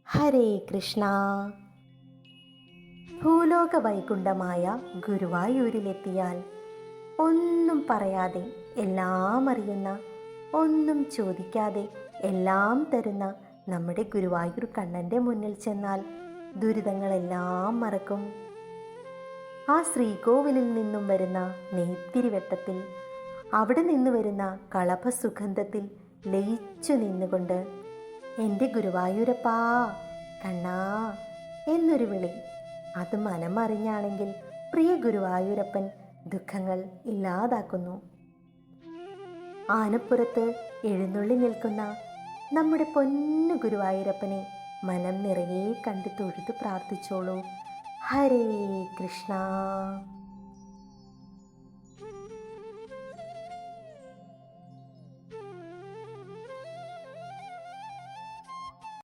ഹരേ കൃഷ്ണ. ഭൂലോക വൈകുണ്ഠമായ ഗുരുവായൂരിലെത്തിയാൽ ഒന്നും പറയാതെ എല്ലാം അറിയുന്ന, ഒന്നും ചോദിക്കാതെ എല്ലാം തരുന്ന നമ്മുടെ ഗുരുവായൂർ കണ്ണൻ്റെ മുന്നിൽ ചെന്നാൽ ദുരിതങ്ങളെല്ലാം മറക്കും. ആ ശ്രീകോവിലിൽ നിന്നും വരുന്ന നെയ്ത്തിരിവെട്ടത്തിൽ, അവിടെ നിന്ന് വരുന്ന കളഭസുഗന്ധത്തിൽ ലയിച്ചു നിന്നുകൊണ്ട് എൻ്റെ ഗുരുവായൂരപ്പാ, കണ്ണാ എന്നൊരു വിളി, അത് മനമറിഞ്ഞാണെങ്കിൽ പ്രിയ ഗുരുവായൂരപ്പൻ ദുഃഖങ്ങൾ ഇല്ലാതാക്കുന്നു. ആനപ്പുറത്ത് എഴുന്നള്ളി നിൽക്കുന്ന നമ്മുടെ പൊന്നു ഗുരുവായൂരപ്പനെ മനം നിറയെ കണ്ട് തൊഴുതു പ്രാർത്ഥിച്ചോളൂ. ഹരേ കൃഷ്ണ.